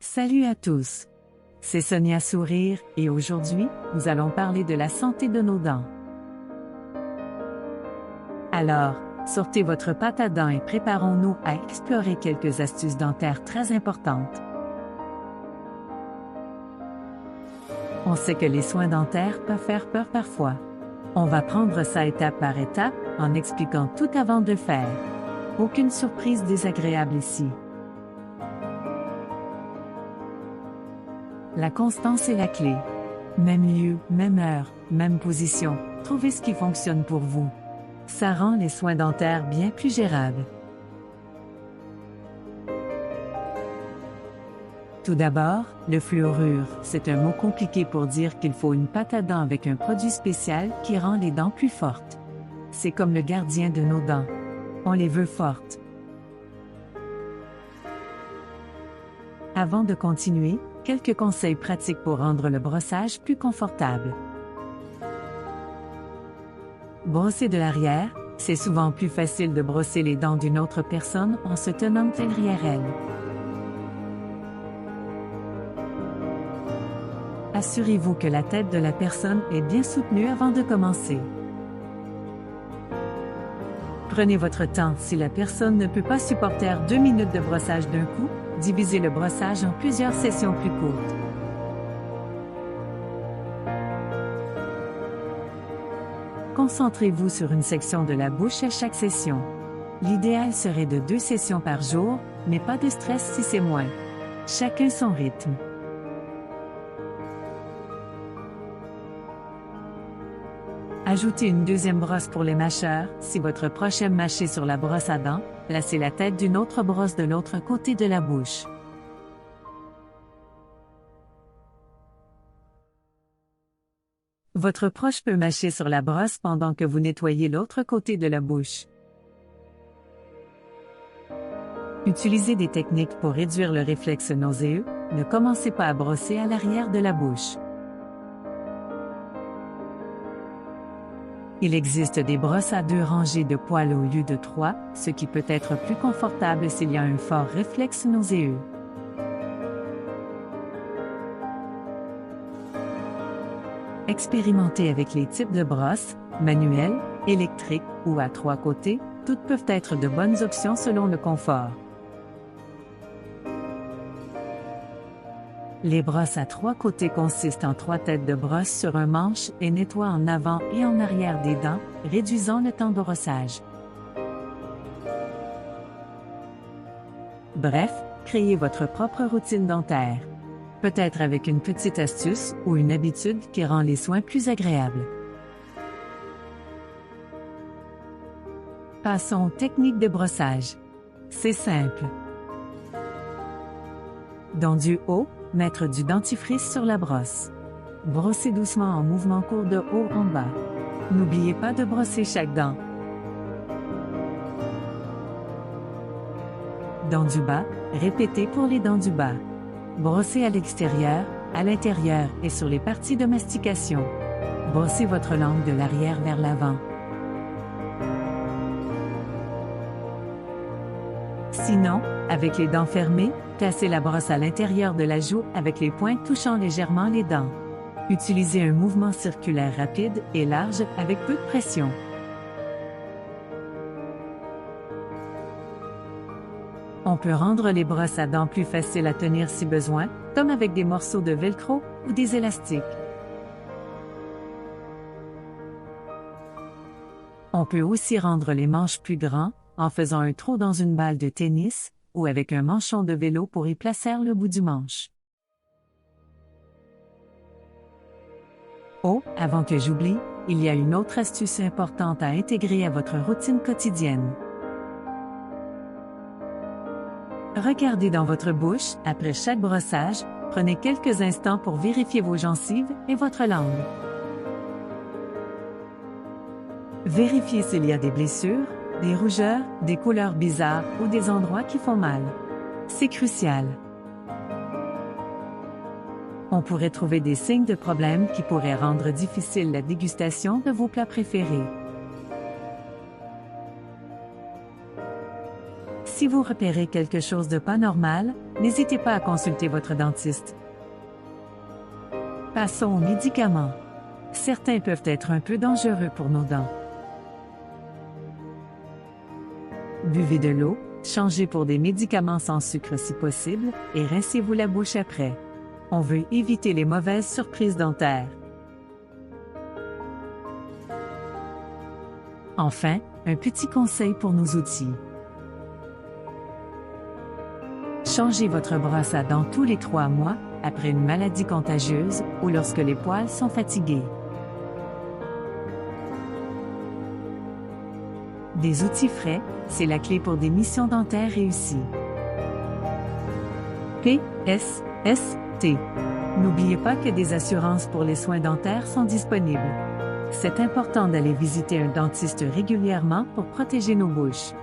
Salut à tous! C'est Sonia Sourire et aujourd'hui, nous allons parler de la santé de nos dents. Alors, sortez votre pâte à dents et préparons-nous à explorer quelques astuces dentaires très importantes. On sait que les soins dentaires peuvent faire peur parfois. On va prendre ça étape par étape en expliquant tout avant de le faire. Aucune surprise désagréable ici. La constance est la clé. Même lieu, même heure, même position, trouvez ce qui fonctionne pour vous. Ça rend les soins dentaires bien plus gérables. Tout d'abord, le fluorure, c'est un mot compliqué pour dire qu'il faut une pâte à dents avec un produit spécial qui rend les dents plus fortes. C'est comme le gardien de nos dents. On les veut fortes. Avant de continuer, quelques conseils pratiques pour rendre le brossage plus confortable. Brosser de l'arrière, c'est souvent plus facile de brosser les dents d'une autre personne en se tenant derrière elle. Assurez-vous que la tête de la personne est bien soutenue avant de commencer. Prenez votre temps. Si la personne ne peut pas supporter 2 minutes de brossage d'un coup, divisez le brossage en plusieurs sessions plus courtes. Concentrez-vous sur une section de la bouche à chaque session. L'idéal serait de 2 sessions par jour, mais pas de stress si c'est moins. Chacun son rythme. Ajoutez une deuxième brosse pour les mâcheurs. Si votre proche aime mâcher sur la brosse à dents, placez la tête d'une autre brosse de l'autre côté de la bouche. Votre proche peut mâcher sur la brosse pendant que vous nettoyez l'autre côté de la bouche. Utilisez des techniques pour réduire le réflexe nauséeux. Ne commencez pas à brosser à l'arrière de la bouche. Il existe des brosses à 2 rangées de poils au lieu de 3, ce qui peut être plus confortable s'il y a un fort réflexe nauséeux. Expérimentez avec les types de brosses, manuelles, électriques ou à 3 côtés, toutes peuvent être de bonnes options selon le confort. Les brosses à 3 côtés consistent en 3 têtes de brosse sur un manche et nettoient en avant et en arrière des dents, réduisant le temps de brossage. Bref, créez votre propre routine dentaire. Peut-être avec une petite astuce ou une habitude qui rend les soins plus agréables. Passons aux techniques de brossage. C'est simple. Dans du haut, mettre du dentifrice sur la brosse. Brossez doucement en mouvement court de haut en bas. N'oubliez pas de brosser chaque dent. Dans du bas, répétez pour les dents du bas. Brossez à l'extérieur, à l'intérieur et sur les parties de mastication. Brossez votre langue de l'arrière vers l'avant. Sinon, avec les dents fermées, placez la brosse à l'intérieur de la joue avec les pointes touchant légèrement les dents. Utilisez un mouvement circulaire rapide et large avec peu de pression. On peut rendre les brosses à dents plus faciles à tenir si besoin, comme avec des morceaux de velcro ou des élastiques. On peut aussi rendre les manches plus grands, en faisant un trou dans une balle de tennis, ou avec un manchon de vélo pour y placer le bout du manche. Oh, avant que j'oublie, il y a une autre astuce importante à intégrer à votre routine quotidienne. Regardez dans votre bouche, après chaque brossage, prenez quelques instants pour vérifier vos gencives et votre langue. Vérifiez s'il y a des blessures, des rougeurs, des couleurs bizarres ou des endroits qui font mal. C'est crucial. On pourrait trouver des signes de problème qui pourraient rendre difficile la dégustation de vos plats préférés. Si vous repérez quelque chose de pas normal, n'hésitez pas à consulter votre dentiste. Passons aux médicaments. Certains peuvent être un peu dangereux pour nos dents. Buvez de l'eau, changez pour des médicaments sans sucre si possible, et rincez-vous la bouche après. On veut éviter les mauvaises surprises dentaires. Enfin, un petit conseil pour nos outils. Changez votre brosse à dents tous les 3 mois, après une maladie contagieuse ou lorsque les poils sont fatigués. Des outils frais, c'est la clé pour des missions dentaires réussies. PSST. N'oubliez pas que des assurances pour les soins dentaires sont disponibles. C'est important d'aller visiter un dentiste régulièrement pour protéger nos bouches.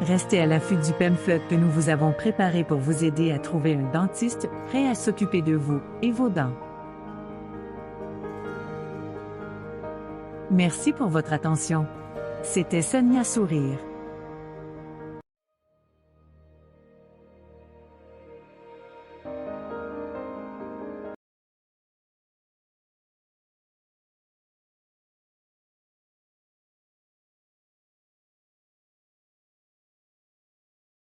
Restez à l'affût du pamphlet que nous vous avons préparé pour vous aider à trouver un dentiste prêt à s'occuper de vous et vos dents. Merci pour votre attention. C'était Sonia Sourire.